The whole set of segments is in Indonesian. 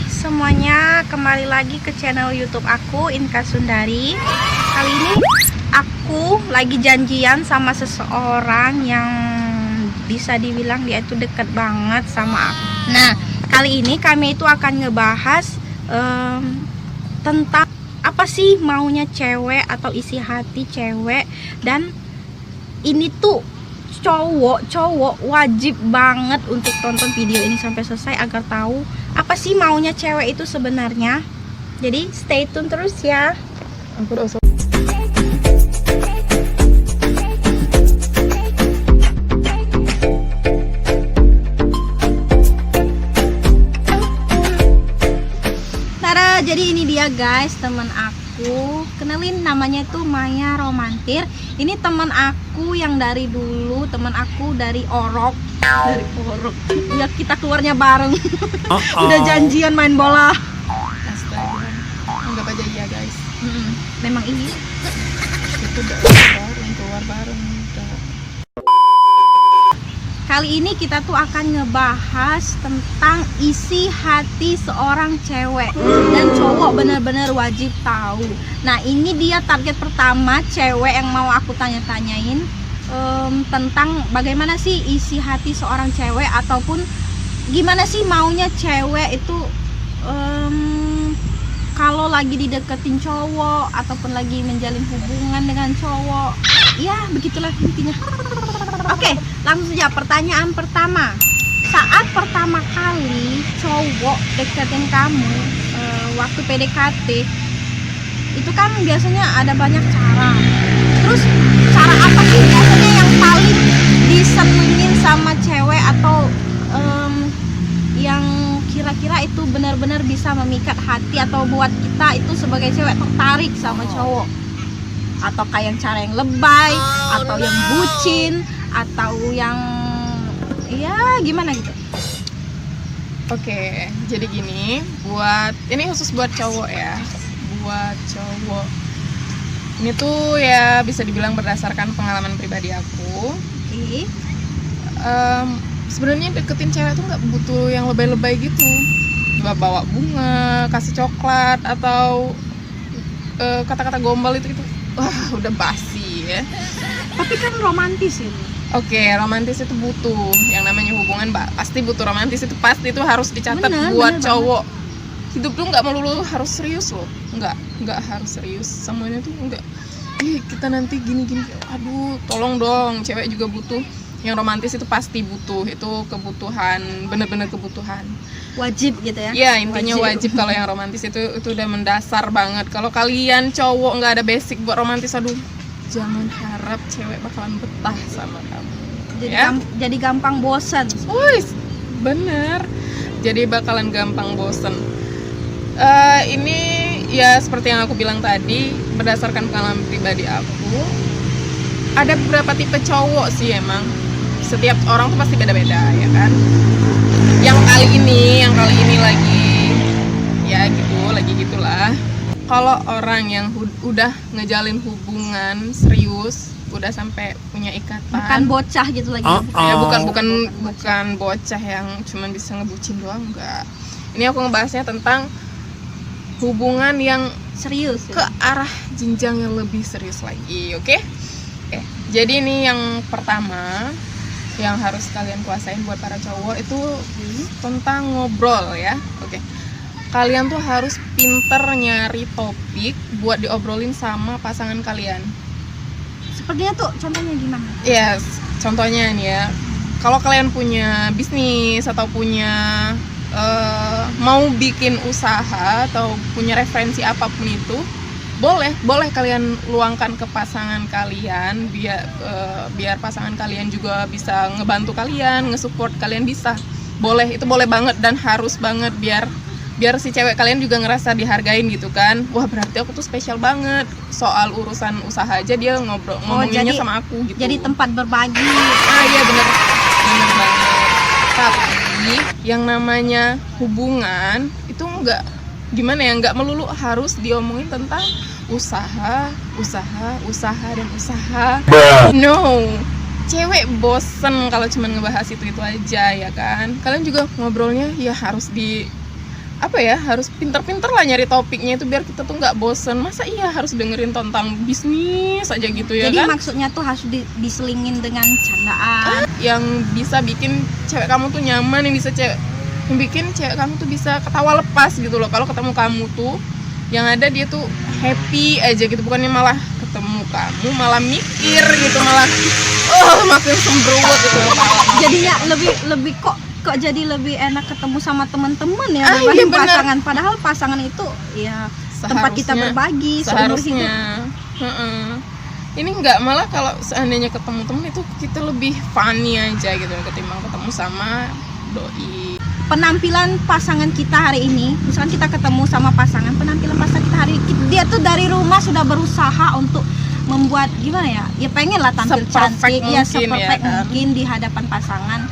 semuanya, kembali lagi ke channel YouTube aku, Inka Sundari. Kali ini aku lagi janjian sama seseorang yang bisa dibilang dia itu deket banget sama aku. Nah, kali ini kami itu akan ngebahas tentang apa sih maunya cewek atau isi hati cewek. Dan ini tuh cowok wajib banget untuk tonton video ini sampai selesai agar tahu apa sih maunya cewek itu sebenarnya. Jadi stay tune terus ya. Tada, jadi ini dia guys, teman aku. Kenalin, namanya itu Maya Romantir. Ini teman aku yang dari dulu, teman aku dari Orok. Dari Orok. Ya kita keluarnya bareng. Udah janjian main bola. Astaga, anggap aja iya guys. Memang ini. Itu udah keluar bareng. Kali ini kita tuh akan ngebahas tentang isi hati seorang cewek dan cowok, bener-bener wajib tahu. Nah, ini dia target pertama cewek yang mau aku tanya-tanyain tentang bagaimana sih isi hati seorang cewek, ataupun gimana sih maunya cewek itu kalau lagi dideketin cowok ataupun lagi menjalin hubungan dengan cowok. Ya, begitulah intinya. Oke, langsung saja pertanyaan pertama. Saat pertama kali cowok deketin kamu waktu PDKT, itu kan biasanya ada banyak cara. Terus cara apa sih biasanya yang paling disenengin sama cewek, atau yang kira-kira itu benar-benar bisa memikat hati atau buat kita itu sebagai cewek tertarik sama cowok? Atau kayak cara yang lebay, atau yang bucin, atau yang ya gimana gitu? Oke, jadi gini, ini khusus buat cowok ya. Buat cowok, ini tuh ya bisa dibilang berdasarkan pengalaman pribadi aku. Sebenarnya deketin cewek tuh nggak butuh yang lebay-lebay gitu. Bawa bunga, kasih coklat, atau kata-kata gombal itu wah udah basi ya. Tapi kan romantis ini. Oke, romantis itu butuh. Yang namanya hubungan pasti butuh romantis, itu pasti itu harus dicatat buat cowok. Hidup tuh nggak melulu harus serius loh. Nggak harus serius. Semuanya tuh nggak. Kita nanti gini. Aduh, tolong dong. Cewek juga butuh. Yang romantis itu pasti butuh. Itu kebutuhan, bener-bener kebutuhan. Wajib gitu ya? Iya, intinya wajib. Kalau yang romantis itu udah mendasar banget. Kalau kalian cowok nggak ada basic buat romantis, aduh, jangan harap cewek bakalan betah sama kamu. Jadi gampang bosan. Bener. Jadi bakalan gampang bosan. Ini ya seperti yang aku bilang tadi, berdasarkan pengalaman pribadi aku. Ada beberapa tipe cowok sih emang. Setiap orang tuh pasti beda-beda ya kan. Yang kali ini lagi ya gitu, lagi gitulah. Kalau orang yang udah ngejalin hubungan serius, udah sampai punya ikatan, bukan bocah gitu lagi. Ya bukan bocah yang cuman bisa ngebucin doang, enggak. Ini aku ngebahasnya tentang hubungan yang serius ke arah jenjang yang lebih serius lagi, oke? Jadi ini yang pertama yang harus kalian kuasain buat para cowok itu tentang ngobrol ya. Oke. Kalian tuh harus pinter nyari topik buat diobrolin sama pasangan kalian. Sepertinya tuh contohnya gimana? Yes, contohnya nih ya. Kalau kalian punya bisnis atau punya mau bikin usaha atau punya referensi apapun itu, boleh kalian luangkan ke pasangan kalian biar pasangan kalian juga bisa ngebantu kalian, nge-support kalian bisa. Boleh, itu boleh banget dan harus banget biar si cewek kalian juga ngerasa dihargain gitu kan. Wah, berarti aku tuh spesial banget. Soal urusan usaha aja dia ngomonginnya sama aku gitu. Jadi tempat berbagi. Iya bener banget. Tapi yang namanya hubungan itu nggak melulu harus diomongin tentang usaha. No, cewek bosen kalau cuma ngebahas itu aja ya kan. Kalian juga ngobrolnya ya harus apa ya, harus pinter-pinter lah nyari topiknya itu biar kita tuh nggak bosen. Masa iya harus dengerin tentang bisnis aja gitu ya. Jadi kan maksudnya tuh harus diselingin dengan candaan. yang bisa bikin cewek kamu tuh nyaman, yang bikin cewek kamu tuh bisa ketawa lepas gitu loh. Kalau ketemu kamu tuh yang ada dia tuh happy aja gitu, bukannya malah ketemu kamu malah mikir gitu, malah makin sembrowo gitu loh. Jadinya lebih kok jadi lebih enak ketemu sama teman-teman ya iya, dibanding bener. pasangan. Padahal pasangan itu ya tempat kita berbagi seumur hidup. Heeh. Ini enggak, malah kalau seandainya ketemu temen itu kita lebih funny aja gitu ketimbang ketemu sama doi. Penampilan pasangan kita hari ini, misalkan kita ketemu sama pasangan, penampilan pasangan kita hari ini, dia tuh dari rumah sudah berusaha untuk membuat gimana ya, ya pengen lah tampil cantik, ya seperfect mungkin di hadapan pasangan.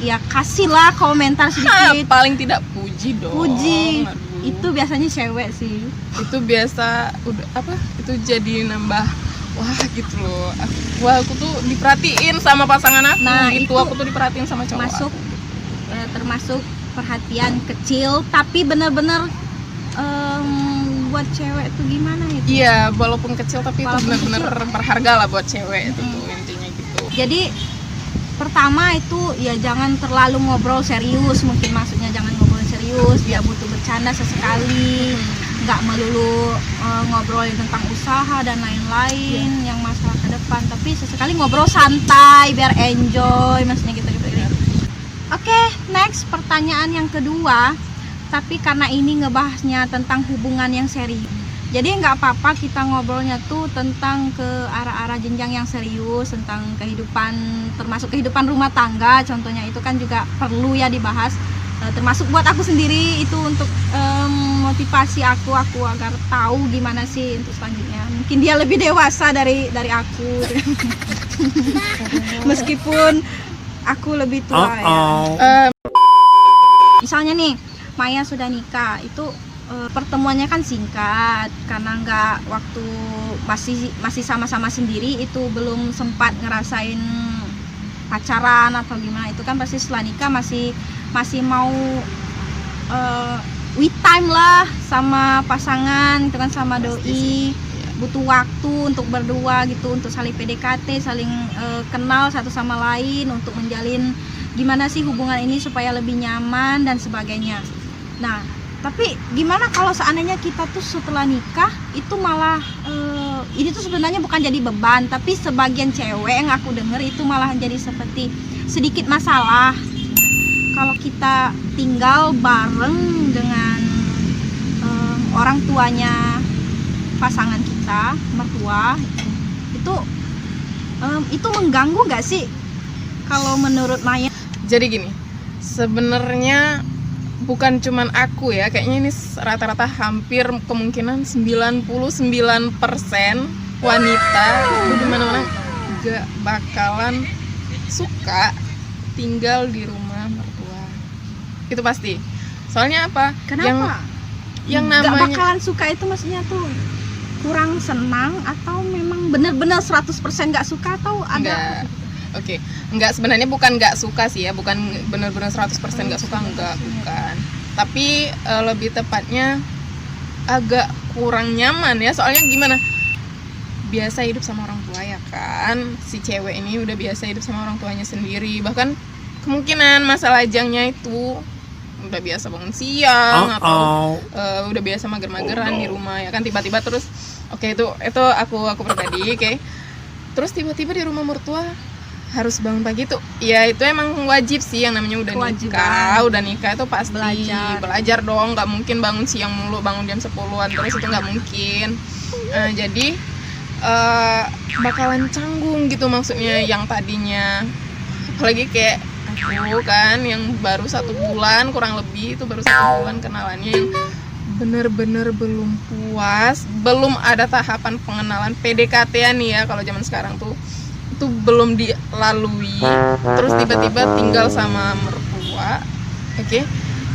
Ya kasihlah komentar sedikit. Paling tidak puji dong. Puji. Aduh. Itu biasanya cewek sih. Itu biasa udah apa? Itu jadi nambah wah gitu loh. Wah, aku tuh diperhatiin sama pasangan aku. Nah, gitu. itu Aku tuh diperhatiin sama cowok. Termasuk perhatian kecil tapi benar-benar buat cewek tuh gimana itu. Iya, walaupun kecil tapi itu benar-benar berharga lah buat cewek itu tuh intinya gitu. Jadi pertama itu ya jangan terlalu ngobrol serius, mungkin maksudnya jangan ngobrol serius, dia butuh bercanda sesekali, nggak melulu ngobrolin tentang usaha dan lain-lain yang masalah ke depan, tapi sesekali ngobrol santai biar enjoy, maksudnya gitu. Oke, next pertanyaan yang kedua, tapi karena ini ngebahasnya tentang hubungan yang serius, jadi nggak apa-apa kita ngobrolnya tuh tentang ke arah-arah jenjang yang serius, tentang kehidupan, termasuk kehidupan rumah tangga contohnya, itu kan juga perlu ya dibahas, termasuk buat aku sendiri itu untuk motivasi aku agar tahu gimana sih untuk selanjutnya. Mungkin dia lebih dewasa dari aku meskipun aku lebih tua ya. Misalnya nih Maya sudah nikah, itu pertemuannya kan singkat karena nggak waktu masih sama-sama sendiri, itu belum sempat ngerasain pacaran atau gimana, itu kan pasti setelah nikah masih mau we time lah sama pasangan itu kan, sama doi, butuh waktu untuk berdua gitu, untuk saling PDKT, saling kenal satu sama lain, untuk menjalin gimana sih hubungan ini supaya lebih nyaman dan sebagainya. Nah, tapi gimana kalau seandainya kita tuh setelah nikah itu malah ini tuh sebenarnya bukan jadi beban, tapi sebagian cewek yang aku denger itu malah jadi seperti sedikit masalah. Kalau kita tinggal bareng dengan orang tuanya pasangan kita, mertua, itu mengganggu nggak sih kalau menurut Maya? Jadi gini, sebenarnya bukan cuman aku ya, kayaknya ini rata-rata hampir kemungkinan 99% wanita itu dimana-mana gak bakalan suka tinggal di rumah mertua. Itu pasti. Soalnya apa? Kenapa? Yang gak namanya bakalan suka itu maksudnya tuh kurang senang atau memang benar-benar 100% gak suka atau ada? Oke, enggak, sebenarnya bukan enggak suka sih ya, bukan benar-benar 100% enggak suka, enggak, bukan. Tapi lebih tepatnya agak kurang nyaman ya, soalnya gimana? Biasa hidup sama orang tua ya kan, si cewek ini udah biasa hidup sama orang tuanya sendiri, bahkan kemungkinan masa lajangnya itu udah biasa bangun siang atau udah biasa mager-mageran di rumah ya kan, tiba-tiba terus itu aku pribadi, terus tiba-tiba di rumah mertua harus bangun pagi tuh ya, itu emang wajib sih, yang namanya udah nikah itu pasti belajar dong, nggak mungkin bangun siang mulu, bangun jam 10-an terus, itu nggak mungkin. Jadi bakalan canggung gitu, maksudnya yang tadinya, apalagi kayak aku kan yang baru 1 bulan kurang lebih, itu baru 1 bulan kenalannya, yang bener-bener belum puas, belum ada tahapan pengenalan PDKT-an nih ya kalau zaman sekarang tuh, itu belum dilalui, terus tiba-tiba tinggal sama mertua,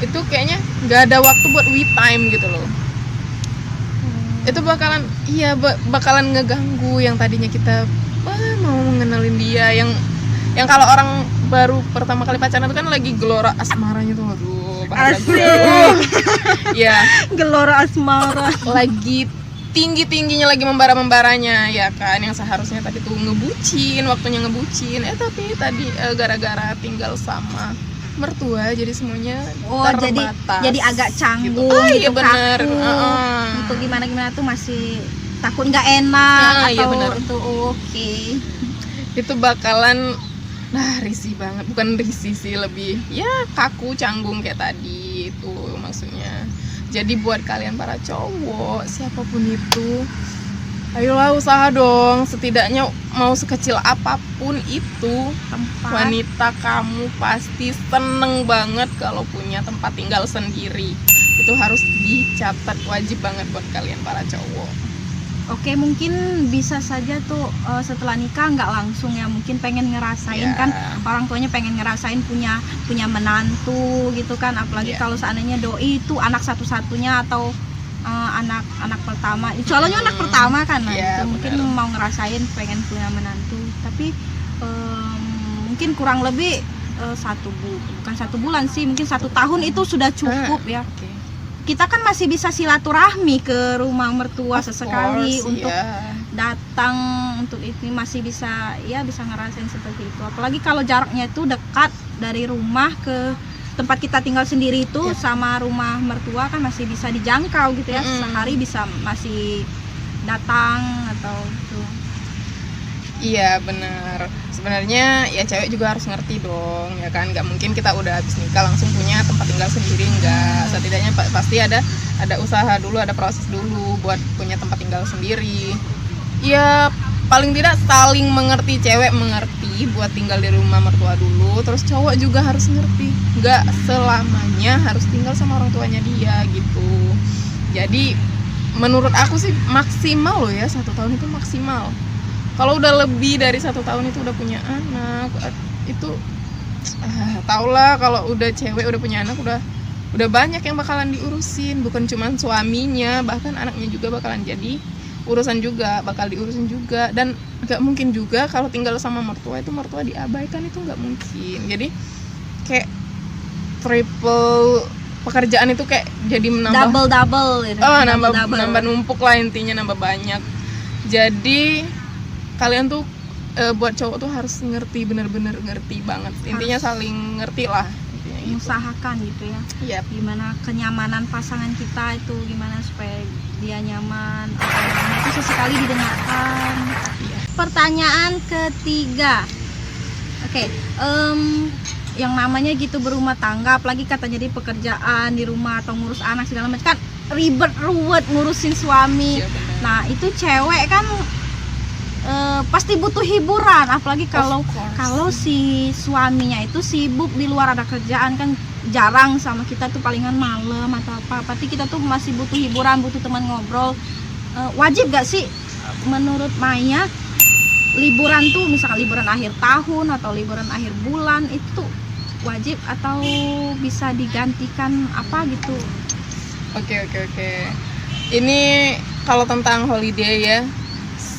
itu kayaknya nggak ada waktu buat we time gitu loh. Itu bakalan ngeganggu yang tadinya kita mau ngenalin dia, yang kalau orang baru pertama kali pacaran itu kan lagi gelora asmaranya tuh, aduh bahasa gue. Ya, Gelora asmara. lagi tinggi-tingginya, lagi membara-membaranya ya kan, yang seharusnya tadi tuh ngebucin, waktunya ngebucin, tapi tadi gara-gara tinggal sama mertua jadi semuanya terbatas. jadi agak canggung gitu. Oh iya gitu, bener. kaku. Untuk gimana tuh masih takut nggak enak Ah, iya atau bener. itu oke. Itu bakalan risih banget, bukan risih sih, lebih ya kaku, canggung kayak tadi itu maksudnya. Jadi buat kalian para cowok, siapapun itu, ayolah usaha dong, setidaknya mau sekecil apapun itu, Tempat. wanita kamu pasti seneng banget kalau punya tempat tinggal sendiri. Itu harus dicatat, wajib banget buat kalian para cowok. Oke, mungkin bisa saja tuh setelah nikah nggak langsung ya, mungkin pengen ngerasain Ya. kan, orang tuanya pengen ngerasain punya menantu gitu kan, apalagi Ya. kalau seandainya doi itu anak satu-satunya atau anak pertama, soalnya anak pertama kan, nah Ya, itu mungkin benar. mau ngerasain pengen punya menantu, tapi mungkin kurang lebih bukan 1 bulan sih, mungkin 1 tahun itu sudah cukup ya. Oke. Kita kan masih bisa silaturahmi ke rumah mertua Of sesekali course, untuk ya. datang untuk ini, masih bisa ngerasain seperti itu. Apalagi kalau jaraknya itu dekat dari rumah ke tempat kita tinggal sendiri itu, Yap. sama rumah mertua kan masih bisa dijangkau gitu ya. Sehari bisa masih datang atau gitu. Iya benar. Sebenarnya ya cewek juga harus ngerti dong, ya kan. Nggak mungkin kita udah habis nikah langsung punya tempat tinggal sendiri, nggak. Setidaknya pasti ada usaha dulu, ada proses dulu buat punya tempat tinggal sendiri. Ya paling tidak saling mengerti, cewek mengerti buat tinggal di rumah mertua dulu, terus cowok juga harus ngerti. Nggak selamanya harus tinggal sama orang tuanya dia gitu. Jadi menurut aku sih maksimal loh ya, 1 tahun itu maksimal. Kalau udah lebih dari 1 tahun itu udah punya anak, itu tau lah, kalau udah cewek udah punya anak udah banyak yang bakalan diurusin, bukan cuma suaminya, bahkan anaknya juga bakalan jadi urusan juga, bakal diurusin juga. Dan nggak mungkin juga kalau tinggal sama mertua itu mertua diabaikan, itu nggak mungkin. Jadi kayak triple pekerjaan itu kayak jadi menambah Double gitu. nambah numpuk lah, intinya nambah banyak. Jadi kalian tuh buat cowok tuh harus ngerti, bener-bener ngerti banget, intinya saling ngerti lah intinya gitu. Mengusahakan gitu ya. Yap. Gimana kenyamanan pasangan kita itu, gimana supaya dia nyaman, itu sesekali didengarkan. Iya. Pertanyaan ketiga, oke, yang namanya gitu berumah tangga, apalagi katanya di pekerjaan di rumah atau ngurus anak segala macam kan ribet ruwet ngurusin suami. Iya, benar. Nah itu cewek kan pasti butuh hiburan, apalagi kalau Of course. kalau si suaminya itu sibuk di luar, ada kerjaan kan, jarang sama kita tuh, palingan malam atau apa. Pasti kita tuh masih butuh hiburan, butuh teman ngobrol. Wajib gak sih menurut Maya liburan tuh, misalkan liburan akhir tahun atau liburan akhir bulan itu wajib atau bisa digantikan apa gitu? Oke. Ini kalau tentang holiday ya,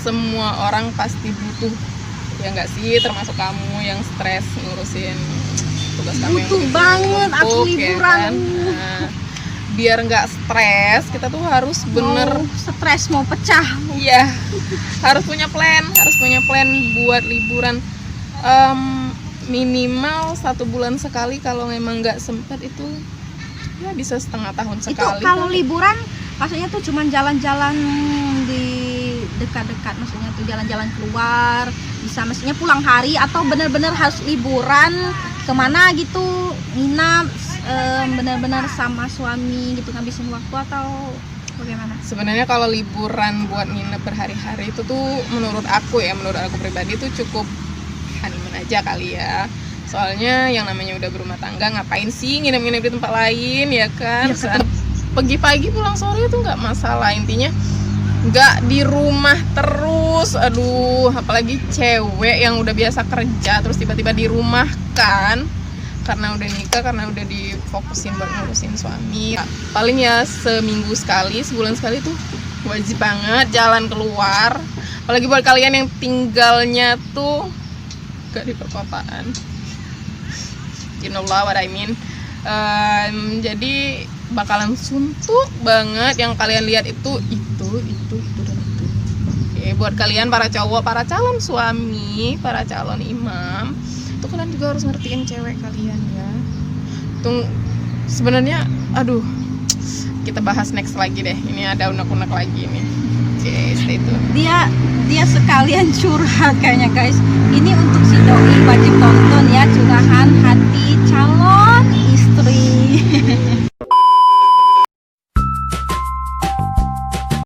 semua orang pasti butuh, ya nggak sih, termasuk kamu yang stres ngurusin tugas kamu yang Butuh begitu banget aku numpuk, ya liburan. kan? Nah, biar nggak stres, kita tuh harus bener, Mau stres mau pecah. iya, harus punya plan buat liburan. Minimal 1 bulan sekali, kalau memang nggak sempet itu ya bisa setengah tahun sekali. Itu kalau kali. liburan maksudnya tuh cuman jalan-jalan di dekat-dekat, maksudnya tuh jalan-jalan keluar, bisa maksudnya pulang hari, atau benar-benar harus liburan kemana gitu, nginap benar-benar sama suami gitu, ngabisin waktu, atau bagaimana? Sebenarnya kalau liburan buat nginep berhari-hari itu tuh menurut aku pribadi tuh cukup honeymoon aja kali ya. Soalnya yang namanya udah berumah tangga, ngapain sih nginep-nginep di tempat lain, ya kan? Ya, Pergi pagi pulang sore itu nggak masalah, intinya nggak di rumah terus. Aduh, apalagi cewek yang udah biasa kerja terus tiba-tiba di rumah kan, karena udah nikah, karena udah difokusin buat ngurusin suami. Paling ya seminggu sekali, sebulan sekali tuh wajib banget jalan keluar. Apalagi buat kalian yang tinggalnya tuh gak di perkotaan, you know lah what I mean. Jadi bakalan suntuk banget yang kalian lihat itu dan itu. Oke, buat kalian para cowok, para calon suami, para calon imam, itu kalian juga harus ngertiin cewek kalian ya. Tung sebenarnya, aduh, kita bahas next lagi deh. Ini ada unek-unek lagi nih. Oke, stay tune. Dia sekalian curhat kayaknya guys. Ini untuk si doi wajib tonton ya, curahan hati